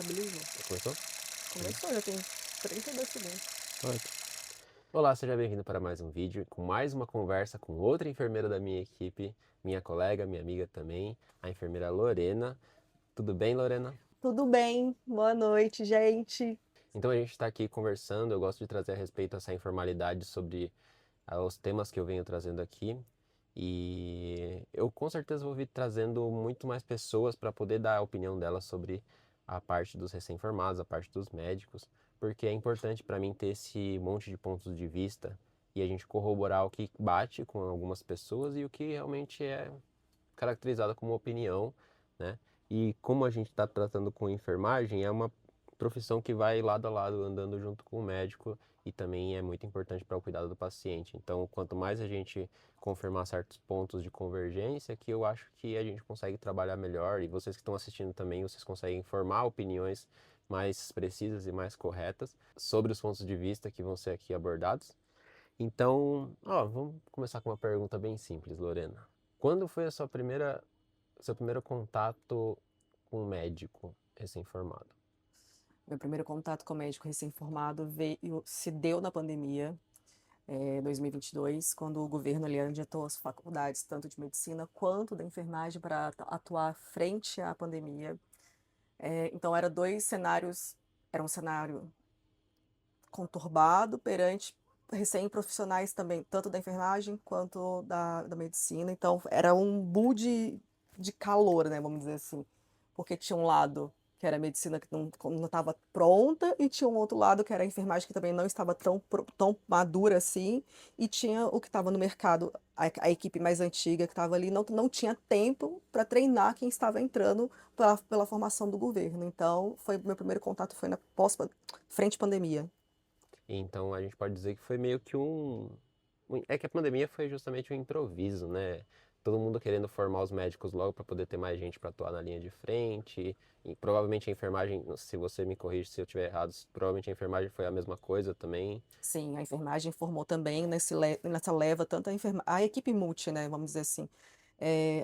Estabilizou. Começou? Começou, já tem 32 segundos. Ótimo. Olá, seja bem-vindo para mais um vídeo, com mais uma conversa com outra enfermeira da minha equipe, minha colega, minha amiga também, a enfermeira Lorena. Tudo bem, Lorena? Tudo bem? Boa noite, gente. Então a gente está aqui conversando, eu gosto de trazer a respeito essa informalidade sobre os temas que eu venho trazendo aqui. E eu com certeza vou vir trazendo muito mais pessoas para poder dar a opinião delas sobre a parte dos recém-formados, a parte dos médicos, porque é importante para mim ter esse monte de pontos de vista e a gente corroborar o que bate com algumas pessoas e o que realmente é caracterizado como opinião, né? E como a gente está tratando com enfermagem, é uma profissão que vai lado a lado, andando junto com o médico e também é muito importante para o cuidado do paciente. Então, quanto mais a gente confirmar certos pontos de convergência, que eu acho que a gente consegue trabalhar melhor e vocês que estão assistindo também, vocês conseguem formar opiniões mais precisas e mais corretas sobre os pontos de vista que vão ser aqui abordados. Então, vamos começar com uma pergunta bem simples, Lorena. Quando foi seu primeiro contato com um médico recém-formado? Meu primeiro contato com o médico recém-formado se deu na pandemia, 2022, quando o governo ali adiantou as faculdades, tanto de medicina quanto da enfermagem, para atuar frente à pandemia. Então, eram dois cenários, era um cenário conturbado perante recém-profissionais também, tanto da enfermagem quanto da medicina. Então, era um bull de calor, né, vamos dizer assim. Porque tinha um lado que era a medicina que não estava pronta, e tinha um outro lado que era a enfermagem que também não estava tão madura assim, e tinha o que estava no mercado, a equipe mais antiga que estava ali, não tinha tempo para treinar quem estava entrando pela formação do governo. Então, meu primeiro contato foi na frente pandemia. Então a gente pode dizer que foi meio que É que a pandemia foi justamente um improviso, né? Todo mundo querendo formar os médicos logo para poder ter mais gente para atuar na linha de frente. E provavelmente a enfermagem, se você me corrige se eu estiver errado, provavelmente a enfermagem foi a mesma coisa também. Sim, a enfermagem formou também nessa leva tanto a equipe multi, né, vamos dizer assim,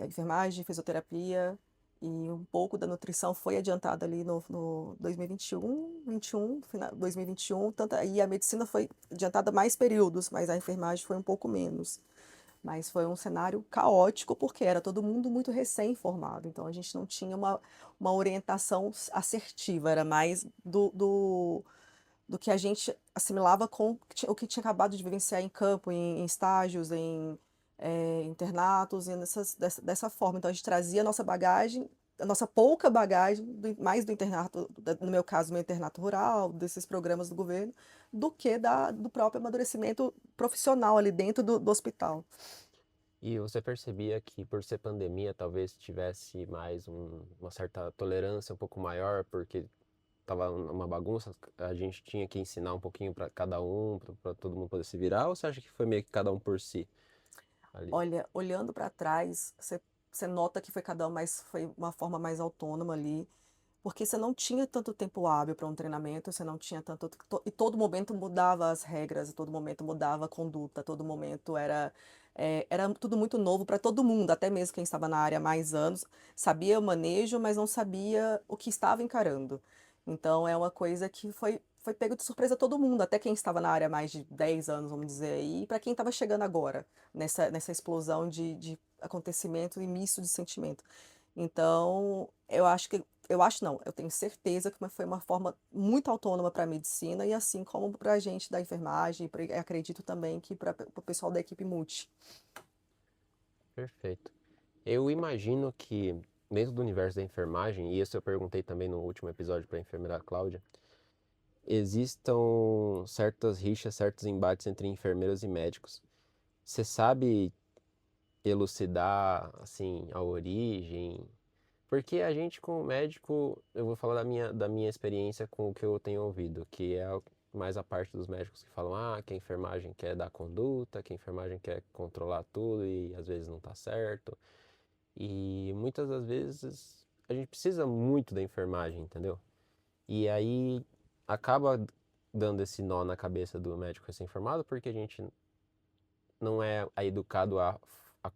a enfermagem, fisioterapia e um pouco da nutrição foi adiantada ali no 2021, 21, final 2021, tanto, e a medicina foi adiantada mais períodos, mas a enfermagem foi um pouco menos. Mas foi um cenário caótico, porque era todo mundo muito recém-formado, então a gente não tinha uma orientação assertiva, era mais do que a gente assimilava com o que tinha acabado de vivenciar em campo, em estágios, em internatos, e dessa forma. Então a gente trazia a nossa bagagem, a nossa pouca bagagem, mais do internato, no meu caso, meu internato rural, desses programas do governo, do que do próprio amadurecimento profissional ali dentro do hospital. E você percebia que por ser pandemia talvez tivesse mais uma certa tolerância um pouco maior, porque tava uma bagunça, a gente tinha que ensinar um pouquinho para cada um, para todo mundo poder se virar, ou você acha que foi meio que cada um por si ali? Olha, olhando para trás, você nota que foi uma forma mais autônoma ali, porque você não tinha tanto tempo hábil para um treinamento, você não tinha tanto. E todo momento mudava as regras, todo momento mudava a conduta, todo momento era tudo muito novo para todo mundo, até mesmo quem estava na área há mais anos, sabia o manejo, mas não sabia o que estava encarando. Então é uma coisa que foi pego de surpresa todo mundo, até quem estava na área há mais de 10 anos, vamos dizer, e para quem estava chegando agora, nessa explosão de acontecimento e misto de sentimento. Então, eu acho não, eu tenho certeza que foi uma forma muito autônoma para a medicina, e assim como para a gente da enfermagem, acredito também que para o pessoal da equipe multi. Perfeito. Eu imagino que dentro do universo da enfermagem, e isso eu perguntei também no último episódio para a enfermeira Cláudia, existam certas rixas, certos embates entre enfermeiros e médicos. Você sabe elucidar, assim, a origem? Porque a gente, como médico, eu vou falar da minha experiência com o que eu tenho ouvido, que é mais a parte dos médicos que falam, que a enfermagem quer dar conduta, que a enfermagem quer controlar tudo e às vezes não tá certo. E muitas das vezes a gente precisa muito da enfermagem, entendeu? E aí acaba dando esse nó na cabeça do médico recém-formado, porque a gente não é educado a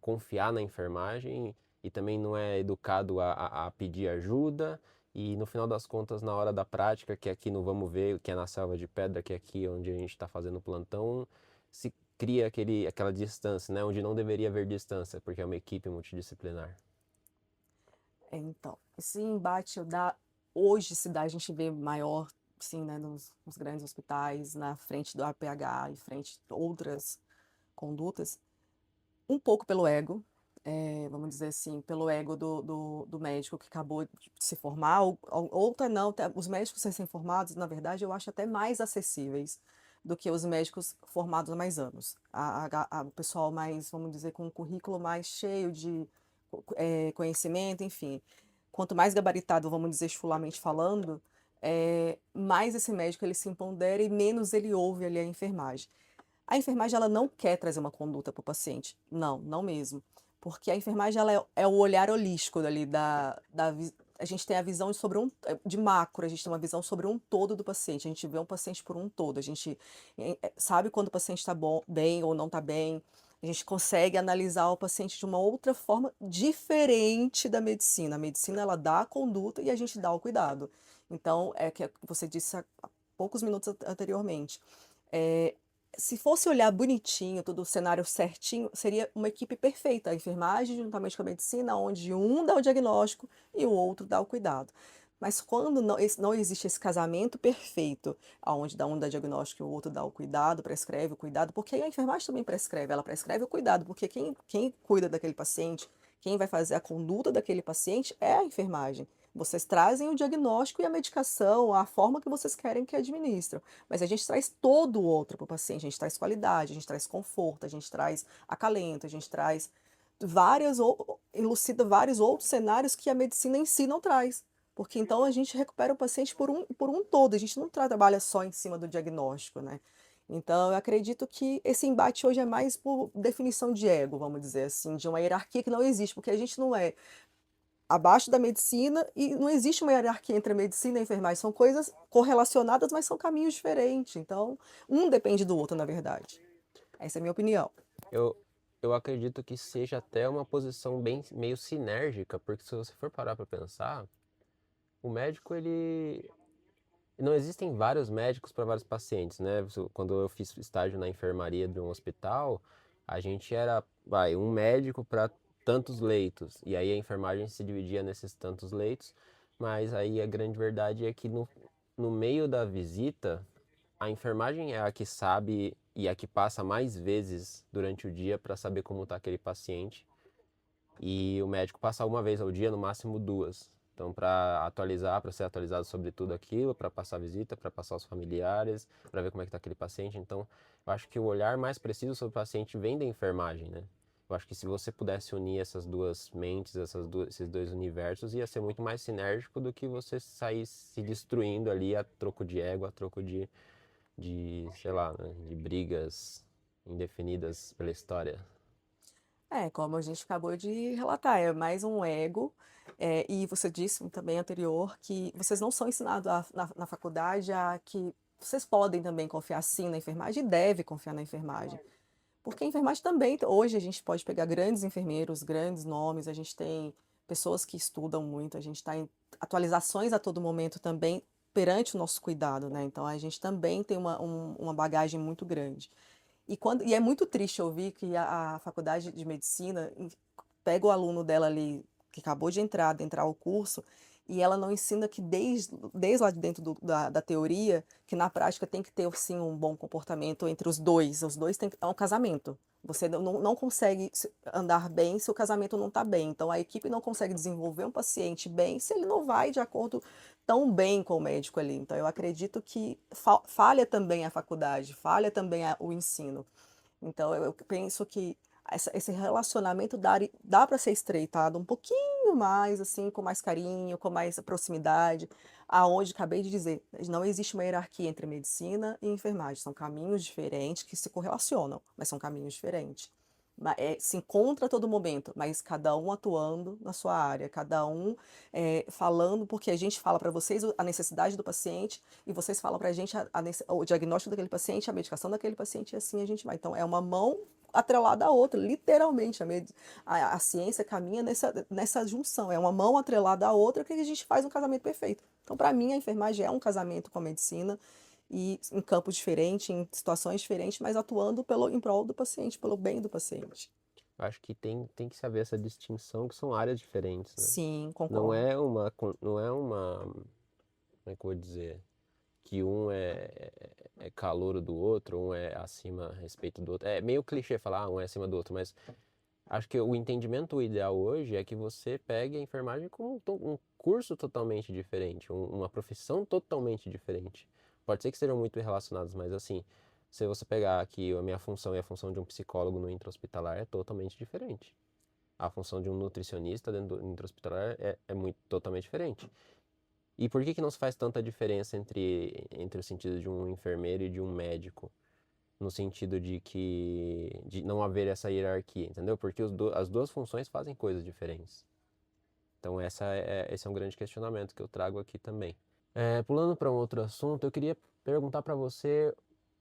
confiar na enfermagem e também não é educado a pedir ajuda E no final das contas, na hora da prática, que é aqui no Vamos Ver, que é na Selva de Pedra, que é aqui onde a gente está fazendo o plantão, se cria aquela distância, né? Onde não deveria haver distância, porque é uma equipe multidisciplinar. Então, esse embate hoje se dá, a gente vê maior, sim, né, nos grandes hospitais, na frente do APH, em frente a outras condutas, um pouco pelo ego, vamos dizer assim, pelo ego do médico que acabou de se formar, outra não, os médicos recém-formados, na verdade, eu acho até mais acessíveis do que os médicos formados há mais anos. O pessoal mais, vamos dizer, com um currículo mais cheio de conhecimento, enfim. Quanto mais gabaritado, vamos dizer, esfolarmente falando, mais esse médico ele se empodera e menos ele ouve ali a enfermagem. A enfermagem ela não quer trazer uma conduta para o paciente, não, não mesmo, porque a enfermagem ela é o olhar holístico ali a gente tem a visão sobre de macro, a gente tem uma visão sobre um todo do paciente, a gente vê um paciente por um todo, a gente sabe quando o paciente está bem ou não está bem, a gente consegue analisar o paciente de uma outra forma diferente da medicina. A medicina ela dá a conduta e a gente dá o cuidado. Então, é que você disse há poucos minutos anteriormente. É, se fosse olhar bonitinho, todo o cenário certinho, seria uma equipe perfeita, a enfermagem juntamente com a medicina, onde um dá o diagnóstico e o outro dá o cuidado. Mas quando não existe esse casamento perfeito, aonde um dá diagnóstico e o outro dá o cuidado, prescreve o cuidado, porque a enfermagem também prescreve, ela prescreve o cuidado, porque quem cuida daquele paciente, quem vai fazer a conduta daquele paciente é a enfermagem. Vocês trazem o diagnóstico e a medicação, a forma que vocês querem que administram. Mas a gente traz todo o outro para o paciente, a gente traz qualidade, a gente traz conforto, a gente traz acalento, a gente traz elucida vários outros cenários que a medicina em si não traz. Porque então a gente recupera o paciente por um todo, a gente não trabalha só em cima do diagnóstico, né? Então eu acredito que esse embate hoje é mais por definição de ego, vamos dizer assim, de uma hierarquia que não existe, porque a gente não é abaixo da medicina e não existe uma hierarquia entre a medicina e a enfermagem, são coisas correlacionadas, mas são caminhos diferentes, então um depende do outro, na verdade. Essa é a minha opinião. Eu, eu acredito que seja até uma posição bem meio sinérgica, porque se você for parar para pensar, o médico, ele... Não existem vários médicos para vários pacientes, né? Quando eu fiz estágio na enfermaria de um hospital, a gente era, um médico para tantos leitos. E aí a enfermagem se dividia nesses tantos leitos. Mas aí a grande verdade é que no meio da visita, a enfermagem é a que sabe e a que passa mais vezes durante o dia para saber como está aquele paciente. E o médico passa uma vez ao dia, no máximo duas. Então, para ser atualizado sobre tudo aquilo, para passar visita, para passar os familiares, para ver como é que está aquele paciente. Então, eu acho que o olhar mais preciso sobre o paciente vem da enfermagem, né? Eu acho que se você pudesse unir essas duas mentes, esses dois universos, ia ser muito mais sinérgico do que você sair se destruindo ali a troco de ego, a troco sei lá, né, de brigas indefinidas pela história. Como a gente acabou de relatar, é mais um ego, e você disse também anterior que vocês não são ensinados na faculdade a que vocês podem também confiar sim na enfermagem e deve confiar na enfermagem. Porque a enfermagem também, hoje a gente pode pegar grandes enfermeiros, grandes nomes, a gente tem pessoas que estudam muito, a gente está em atualizações a todo momento também perante o nosso cuidado, né? Então a gente também tem uma bagagem muito grande. E é muito triste ouvir que a faculdade de medicina pega o aluno dela ali, que acabou de adentrar o curso, e ela não ensina que desde lá de dentro da teoria, que na prática tem que ter, sim, um bom comportamento entre os dois. Os dois é um casamento. Você não consegue andar bem se o casamento não está bem. Então, a equipe não consegue desenvolver um paciente bem se ele não vai de acordo tão bem com o médico ali. Então, eu acredito que falha também a faculdade, falha também o ensino. Então, eu penso que esse relacionamento dá para ser estreitado um pouquinho mais, assim, com mais carinho, com mais proximidade, aonde acabei de dizer, não existe uma hierarquia entre medicina e enfermagem, são caminhos diferentes que se correlacionam, mas são caminhos diferentes. Se encontra a todo momento, mas cada um atuando na sua área, cada um falando, porque a gente fala para vocês a necessidade do paciente e vocês falam para a gente o diagnóstico daquele paciente, a medicação daquele paciente, e assim a gente vai. Então, é uma mão atrelada à outra, literalmente, a ciência caminha nessa junção, é uma mão atrelada à outra que a gente faz um casamento perfeito. Então, para mim, a enfermagem é um casamento com a medicina, e em campos diferentes, em situações diferentes, mas atuando em prol do paciente, pelo bem do paciente. Eu acho que tem que saber essa distinção, que são áreas diferentes, né? Sim, Não concordo. é uma, não é uma, como é que eu vou dizer? Que um é calouro do outro, um é acima a respeito do outro. É meio clichê falar, um é acima do outro, mas acho que o entendimento ideal hoje é que você pegue a enfermagem como um curso totalmente diferente, uma profissão totalmente diferente. Pode ser que sejam muito relacionados, mas assim, se você pegar aqui a minha função e a função de um psicólogo no intra-hospitalar é totalmente diferente. A função de um nutricionista dentro do intra-hospitalar é muito totalmente diferente. E por que que não se faz tanta diferença entre o sentido de um enfermeiro e de um médico? No sentido de não haver essa hierarquia, entendeu? Porque as duas funções fazem coisas diferentes. Então esse é um grande questionamento que eu trago aqui também. Pulando para um outro assunto, eu queria perguntar para você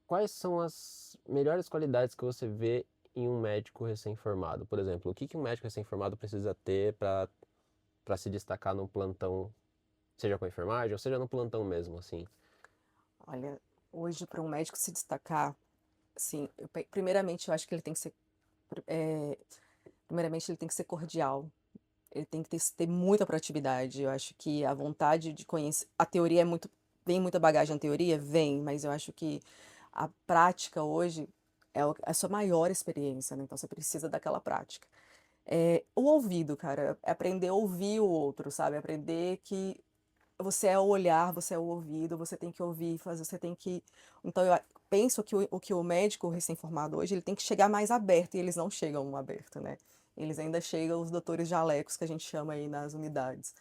quais são as melhores qualidades que você vê em um médico recém-formado. Por exemplo, o que que um médico recém-formado precisa ter para se destacar num plantão, seja com a enfermagem ou seja no plantão mesmo, assim. Olha, hoje para um médico se destacar, assim, primeiramente eu acho que ele tem que ser, eh, primeiramente ele tem que ser cordial, ele tem que ter muita proatividade, eu acho que a vontade de conhecer a teoria vem muita bagagem na teoria? Vem, mas eu acho que a prática hoje é a sua maior experiência, né, então você precisa daquela prática. O ouvido, cara, é aprender a ouvir o outro, sabe, aprender que você é o olhar, você é o ouvido, você tem que ouvir, você tem que então penso que o médico recém-formado hoje, ele tem que chegar mais aberto, e eles não chegam aberto, né. Eles ainda chegam os doutores jalecos, que a gente chama aí nas unidades.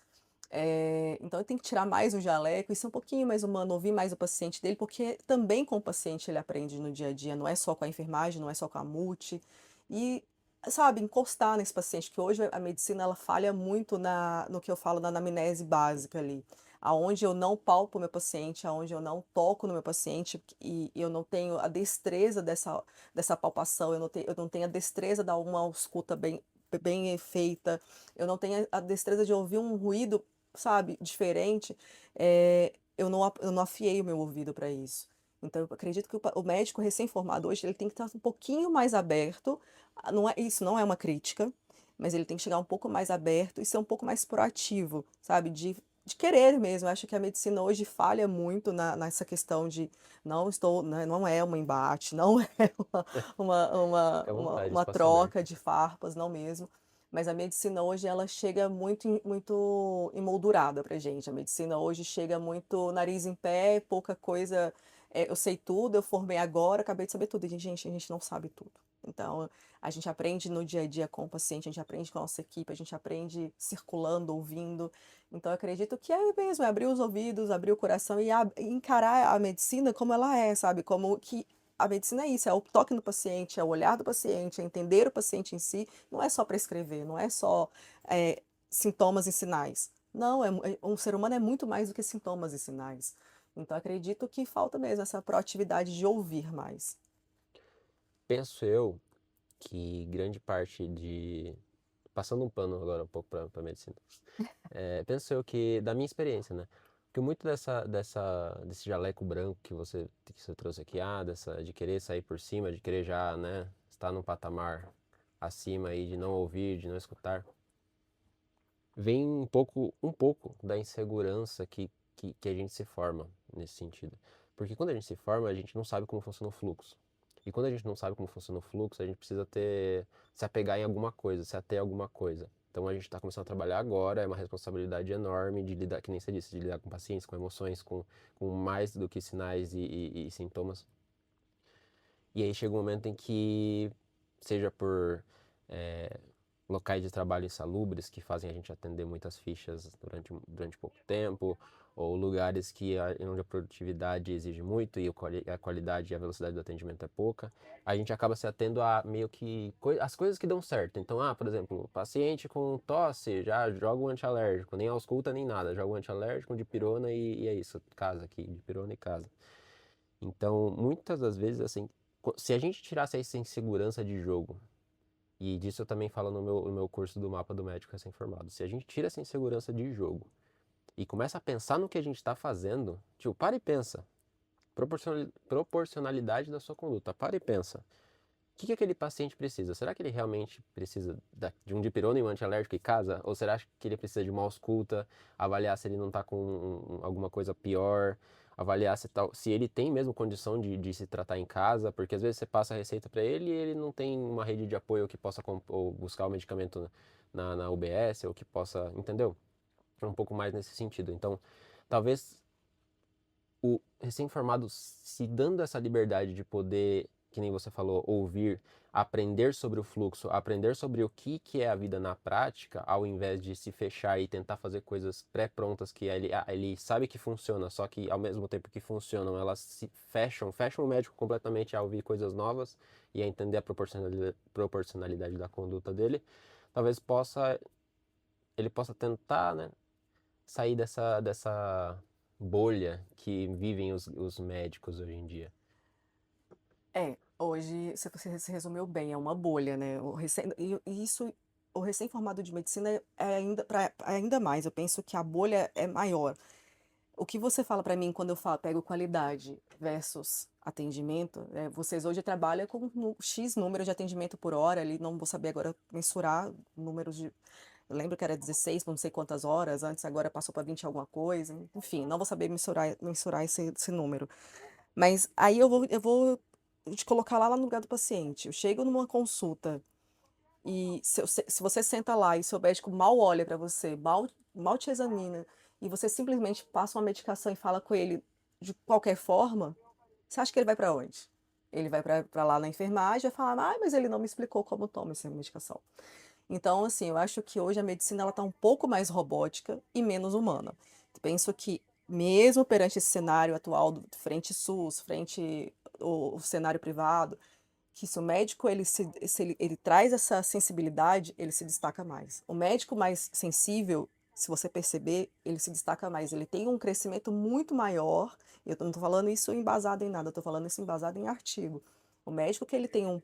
Então ele tem que tirar mais o jaleco e ser um pouquinho mais humano, ouvir mais o paciente dele, porque também com o paciente ele aprende no dia a dia, não é só com a enfermagem, não é só com a multi. E, sabe, encostar nesse paciente, que hoje a medicina ela falha muito no que eu falo na anamnese básica ali, aonde eu não palpo o meu paciente, aonde eu não toco no meu paciente e eu não tenho a destreza dessa palpação, eu não tenho a destreza da uma ausculta bem feita, eu não tenho a destreza de ouvir um ruído, sabe, diferente, eu não afiei o meu ouvido para isso. Então eu acredito que o médico recém-formado hoje, ele tem que estar um pouquinho mais aberto, isso não é uma crítica, mas ele tem que chegar um pouco mais aberto e ser um pouco mais proativo, sabe, de querer mesmo. Eu acho que a medicina hoje falha muito nessa questão de não estou, né, não é um embate, não é uma uma Fica à uma vontade, uma espaço aberto. troca de farpas, não mesmo. Mas a medicina hoje ela chega muito emoldurada pra gente. A medicina hoje chega muito nariz em pé, pouca coisa, eu sei tudo, eu formei agora, acabei de saber tudo. E gente, a gente não sabe tudo. Então, a gente aprende no dia a dia com o paciente, a gente aprende com a nossa equipe, a gente aprende circulando, ouvindo. Então, eu acredito que é mesmo, é abrir os ouvidos, abrir o coração e encarar a medicina como ela é, sabe? Como que a medicina é isso, é o toque no paciente, é o olhar do paciente, é entender o paciente em si, não é só prescrever, não é só, sintomas e sinais. Não, um ser humano é muito mais do que sintomas e sinais. Então acredito que falta mesmo essa proatividade de ouvir mais. Penso eu que grande parte de. Passando um pano agora um pouco para medicina. Penso eu que, da minha experiência, né? Que muito desse jaleco branco que você trouxe aqui, de querer sair por cima, de querer já, né, estar num patamar acima aí, de não ouvir, de não escutar, vem um pouco da insegurança que a gente se forma nesse sentido. Porque quando a gente se forma, a gente não sabe como funciona o fluxo. E quando a gente não sabe como funciona o fluxo, a gente precisa se apegar em alguma coisa, se ater a alguma coisa. Então a gente está começando a trabalhar agora, é uma responsabilidade enorme de lidar, que nem você disse, de lidar com pacientes, com emoções, com mais do que sinais e sintomas. E aí chega um momento em que, seja por eh, locais de trabalho insalubres que fazem a gente atender muitas fichas durante pouco tempo, ou lugares onde a produtividade exige muito e a qualidade e a velocidade do atendimento é pouca, a gente acaba se atendo a meio que as coisas que dão certo. Então, por exemplo, paciente com tosse, já joga um antialérgico, nem ausculta nem nada, joga um antialérgico, um dipirona e é isso, casa aqui, dipirona e casa. Então, muitas das vezes, assim, Se a gente tirasse essa insegurança de jogo, e disso eu também falo no meu curso do mapa do médico recém-formado, se a gente tira essa insegurança de jogo e começa a pensar no que a gente está fazendo, tipo, para e pensa. Proporcionalidade da sua conduta. Para e pensa. O que aquele paciente precisa? Será que ele realmente precisa de um dipirona e um antialérgico em casa? Ou será que ele precisa de uma ausculta, avaliar se ele não está com alguma coisa pior, avaliar se ele tem mesmo condição de se tratar em casa? Porque às vezes você passa a receita para ele e ele não tem uma rede de apoio que possa ou buscar o medicamento na UBS, ou que possa, entendeu? É um pouco mais nesse sentido. Então, talvez o recém-formado se dando essa liberdade de poder, que nem você falou, ouvir, aprender sobre o fluxo, aprender sobre o que é a vida na prática, ao invés de se fechar e tentar fazer coisas pré-prontas que ele sabe que funciona, só que ao mesmo tempo que funcionam, elas se fecham o médico completamente a ouvir coisas novas e a entender a proporcionalidade da conduta dele, talvez ele possa tentar, né, sair dessa bolha que vivem os médicos hoje em dia. Hoje você se resumiu bem, é uma bolha, né, e isso o recém-formado de medicina é ainda mais, eu penso que a bolha é maior. O que você fala para mim quando eu pego qualidade versus atendimento, vocês hoje trabalham com X número de atendimento por hora ali, não vou saber agora mensurar números de eu lembro que era 16 por não sei quantas horas, antes agora passou para 20 alguma coisa, enfim, não vou saber mensurar esse número. Mas aí eu vou te colocar lá no lugar do paciente. Eu chego numa consulta e se você senta lá e seu médico mal olha para você, mal te examina, e você simplesmente passa uma medicação e fala com ele de qualquer forma, você acha que ele vai para onde? Ele vai para lá na enfermagem e vai falar: "Ai, mas ele não me explicou como toma essa medicação". Então, assim, eu acho que hoje a medicina ela tá um pouco mais robótica e menos humana. Penso que mesmo perante esse cenário atual do frente SUS, frente o cenário privado, que se o médico ele traz essa sensibilidade, ele se destaca mais. O médico mais sensível, se você perceber, ele se destaca mais, ele tem um crescimento muito maior, eu não estou falando isso embasado em nada, eu estou falando isso embasado em artigo. O médico que ele tem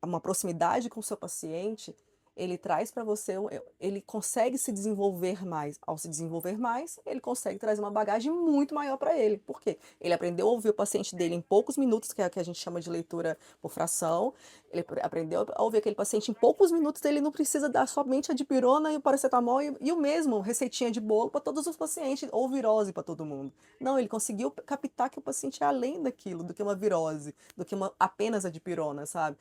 uma proximidade com o seu paciente, ele traz para você, ele consegue se desenvolver mais. Ao se desenvolver mais, ele consegue trazer uma bagagem muito maior para ele. Por quê? Ele aprendeu a ouvir o paciente dele em poucos minutos, que é a que a gente chama de leitura por fração. Ele aprendeu a ouvir aquele paciente em poucos minutos, ele não precisa dar somente a dipirona e o paracetamol e o mesmo, receitinha de bolo para todos os pacientes, ou virose para todo mundo. Não, ele conseguiu captar que o paciente é além daquilo, do que uma virose, do que apenas a dipirona, sabe?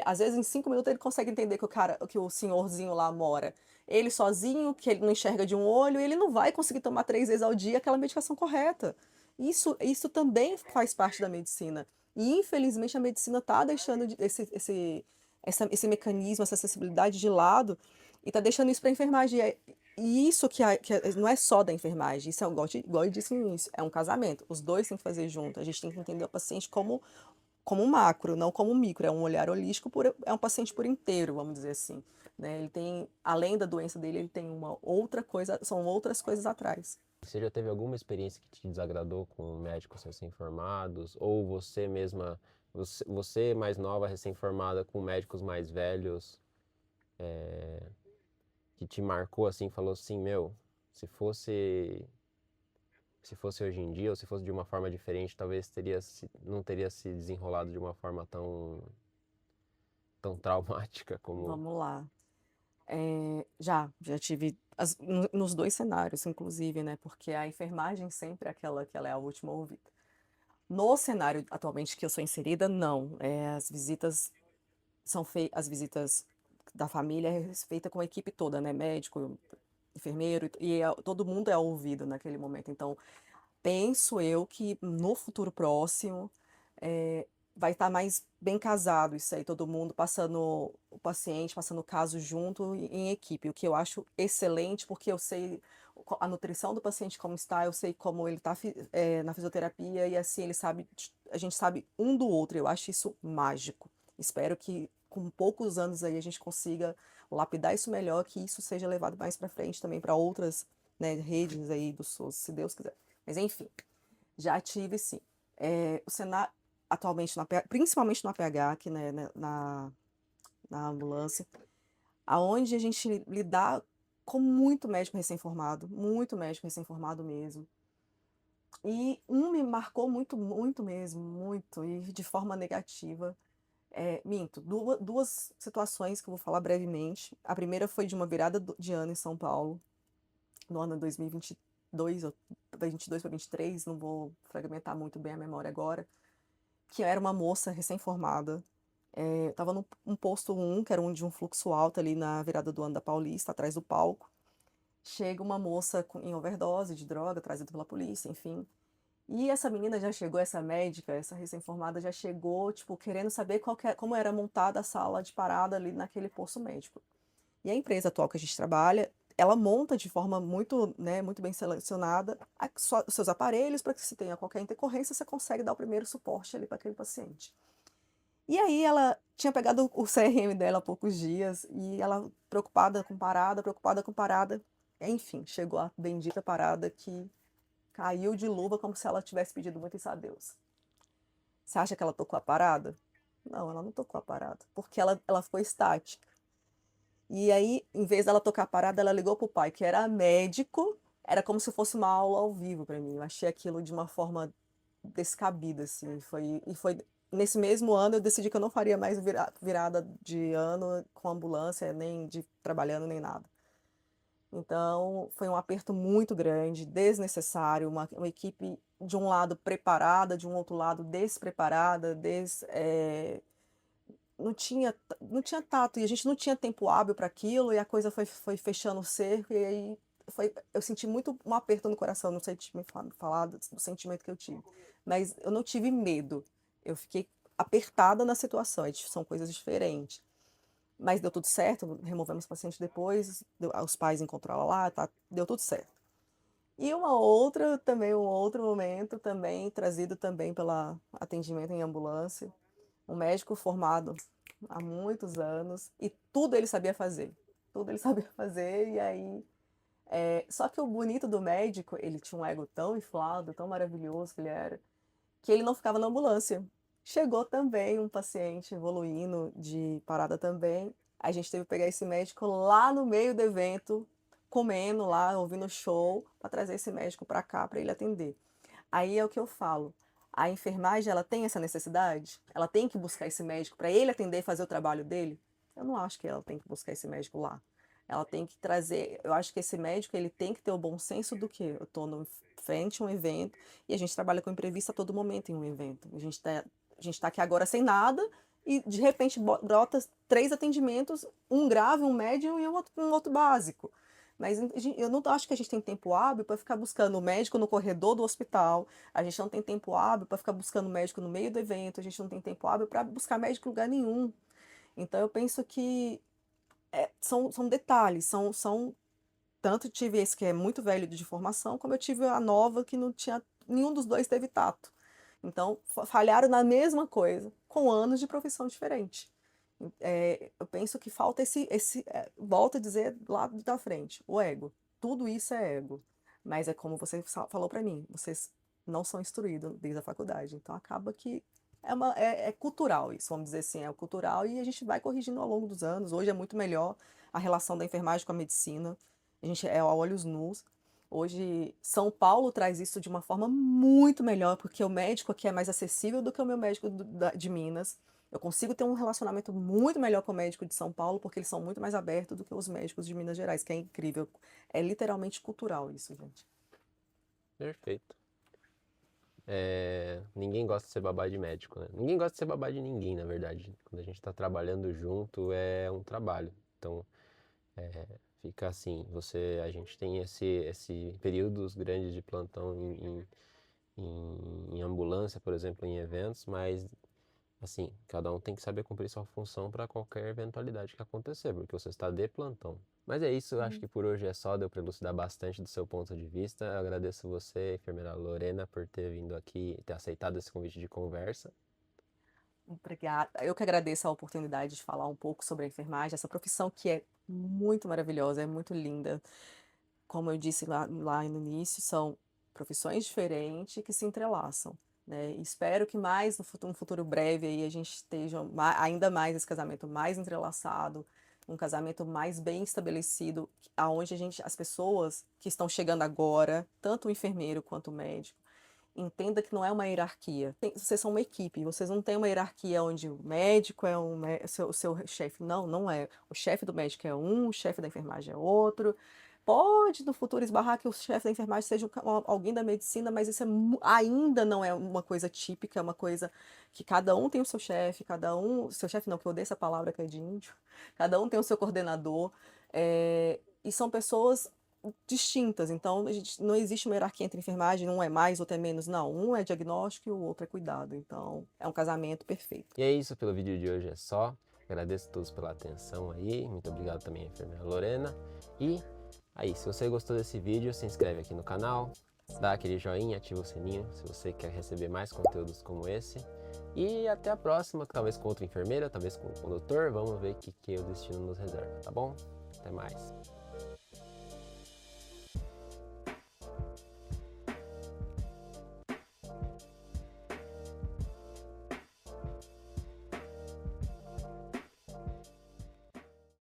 Às vezes em 5 minutos ele consegue entender que o senhorzinho lá mora. Ele sozinho, que ele não enxerga de um olho, ele não vai conseguir tomar 3 vezes ao dia aquela medicação correta. Isso também faz parte da medicina. E infelizmente a medicina está deixando esse mecanismo, essa sensibilidade de lado e está deixando isso para a enfermagem. E isso não é só da enfermagem, isso é igual eu disse no início, é um casamento. Os dois têm que fazer junto. A gente tem que entender o paciente como um macro, não como um micro. É um olhar holístico, é um paciente por inteiro, vamos dizer assim. Né? Ele tem, além da doença dele, ele tem uma outra coisa, são outras coisas atrás. Você já teve alguma experiência que te desagradou com médicos recém-formados? Ou você mesma, você mais nova, recém-formada, com médicos mais velhos, que te marcou assim, falou assim, meu, se fosse, se fosse hoje em dia, ou se fosse de uma forma diferente, talvez não teria se desenrolado de uma forma tão traumática como... Vamos lá. Já tive nos dois cenários, inclusive, né? Porque a enfermagem sempre é aquela que ela é a última ouvida. No cenário atualmente que eu sou inserida, não. As visitas da família é feita com a equipe toda, né? Médico, enfermeiro, todo mundo é ouvido naquele momento. Então, penso eu que no futuro próximo eh, vai estar mais bem casado isso aí, todo mundo passando o paciente, passando o caso junto em equipe, o que eu acho excelente, porque eu sei a nutrição do paciente como está, eu sei como ele está na fisioterapia e assim a gente sabe um do outro, eu acho isso mágico. Espero que com poucos anos aí a gente consiga lapidar isso melhor, que isso seja levado mais para frente também para outras, né, redes aí do SUS, se Deus quiser. Mas enfim, já tive sim. O cenário, atualmente principalmente no APH, aqui, né, na ambulância, aonde a gente lidar com muito médico recém-formado mesmo. E me marcou muito, muito mesmo, muito, e de forma negativa. Minto, duas situações que eu vou falar brevemente. A primeira foi de uma virada de ano em São Paulo, no ano 2022, ou 22 para 23, não vou fragmentar muito bem a memória agora, que era uma moça recém-formada. Estava num posto 1, que era um de um fluxo alto ali na virada do ano da Paulista, atrás do palco. Chega uma moça em overdose de droga, trazida pela polícia, enfim. E essa menina já chegou, essa médica, essa recém-formada, já chegou, tipo, querendo saber como era montada a sala de parada ali naquele posto médico. E a empresa atual que a gente trabalha, ela monta de forma muito, né, muito bem selecionada os seus aparelhos para que se tenha qualquer intercorrência, você consegue dar o primeiro suporte ali para aquele paciente. E aí ela tinha pegado o CRM dela há poucos dias e ela preocupada com parada, enfim, chegou a bendita parada que caiu de luva como se ela tivesse pedido muito isso a Deus. Você acha que ela tocou a parada? Não, ela não tocou a parada, porque ela ficou estática. E aí, em vez dela tocar a parada, ela ligou pro pai, que era médico, era como se fosse uma aula ao vivo para mim. Eu achei aquilo de uma forma descabida, assim. Foi nesse mesmo ano eu decidi que eu não faria mais virada de ano com ambulância, nem de trabalhando, nem nada. Então, foi um aperto muito grande, desnecessário, uma equipe de um lado preparada, de um outro lado despreparada, não tinha tato, e a gente não tinha tempo hábil para aquilo, e a coisa foi fechando o cerco, e aí eu senti muito um aperto no coração, não sei te me falar do sentimento que eu tive, mas eu não tive medo, eu fiquei apertada na situação, são coisas diferentes. Mas deu tudo certo, removemos o paciente depois, os pais encontraram ela lá, tá, deu tudo certo. E um outro momento também, trazido também pela atendimento em ambulância, um médico formado há muitos anos, e tudo ele sabia fazer. Tudo ele sabia fazer, e aí. Só que o bonito do médico, ele tinha um ego tão inflado, tão maravilhoso que ele era, que ele não ficava na ambulância. Chegou também um paciente evoluindo de parada também. A gente teve que pegar esse médico lá no meio do evento, comendo lá, ouvindo show, para trazer esse médico para cá para ele atender. Aí é o que eu falo. A enfermagem, ela tem essa necessidade? Ela tem que buscar esse médico para ele atender e fazer o trabalho dele? Eu não acho que ela tem que buscar esse médico lá. Ela tem que trazer. Eu acho que esse médico ele tem que ter o bom senso do que eu estou no frente a um evento e a gente trabalha com imprevisto a todo momento em um evento. A gente tá aqui agora sem nada e de repente brota 3 atendimentos, um grave, um médio e um outro básico. Mas eu não acho que a gente tem tempo hábil para ficar buscando o médico no corredor do hospital, a gente não tem tempo hábil para ficar buscando médico no meio do evento, a gente não tem tempo hábil para buscar médico em lugar nenhum. Então eu penso que são detalhes, tanto tive esse que é muito velho de formação, como eu tive a nova que não tinha, nenhum dos dois teve tato. Então, falharam na mesma coisa, com anos de profissão diferente. Eu penso que falta volto a dizer lá da frente, o ego. Tudo isso é ego. Mas é como você falou para mim, vocês não são instruídos desde a faculdade. Então, acaba que é cultural isso, vamos dizer assim, é cultural e a gente vai corrigindo ao longo dos anos. Hoje é muito melhor a relação da enfermagem com a medicina. A gente é a olhos nus. Hoje, São Paulo traz isso de uma forma muito melhor, porque o médico aqui é mais acessível do que o meu médico de Minas. Eu consigo ter um relacionamento muito melhor com o médico de São Paulo, porque eles são muito mais abertos do que os médicos de Minas Gerais, que é incrível. É literalmente cultural isso, gente. Perfeito. Ninguém gosta de ser babá de médico, né? Ninguém gosta de ser babá de ninguém, na verdade. Quando a gente tá trabalhando junto, é um trabalho. Então, fica assim, a gente tem esse períodos grandes de plantão em ambulância, por exemplo, em eventos, mas assim, cada um tem que saber cumprir sua função para qualquer eventualidade que acontecer, porque você está de plantão. Mas é isso, eu acho que por hoje é só, deu para elucidar bastante do seu ponto de vista. Eu agradeço você, enfermeira Lorena, por ter vindo aqui e ter aceitado esse convite de conversa. Obrigada. Eu que agradeço a oportunidade de falar um pouco sobre a enfermagem, essa profissão que é muito maravilhosa, é muito linda. Como eu disse lá no início, são profissões diferentes que se entrelaçam. né. E espero que mais no um futuro breve aí a gente esteja ainda mais esse casamento mais entrelaçado, um casamento mais bem estabelecido, aonde as pessoas que estão chegando agora, tanto o enfermeiro quanto o médico, entenda que não é uma hierarquia. Vocês são uma equipe, vocês não têm uma hierarquia onde o médico é o seu chefe. Não, não é. O chefe do médico é um, o chefe da enfermagem é outro. Pode no futuro esbarrar que o chefe da enfermagem seja alguém da medicina, mas isso ainda não é uma coisa típica, é uma coisa que cada um tem o seu chefe, seu chefe não, que eu odeio essa palavra que é de índio, cada um tem o seu coordenador, e são pessoas distintas, então não existe uma hierarquia entre enfermagem, um é mais, outro é menos, não, um é diagnóstico e o outro é cuidado, então é um casamento perfeito. E é isso, pelo vídeo de hoje é só. Agradeço a todos pela atenção aí, muito obrigado também à enfermeira Lorena. E aí, se você gostou desse vídeo, se inscreve aqui no canal, dá aquele joinha, ativa o sininho se você quer receber mais conteúdos como esse. E até a próxima, talvez com outra enfermeira, talvez com o doutor, vamos ver o que o destino nos reserva, tá bom? Até mais.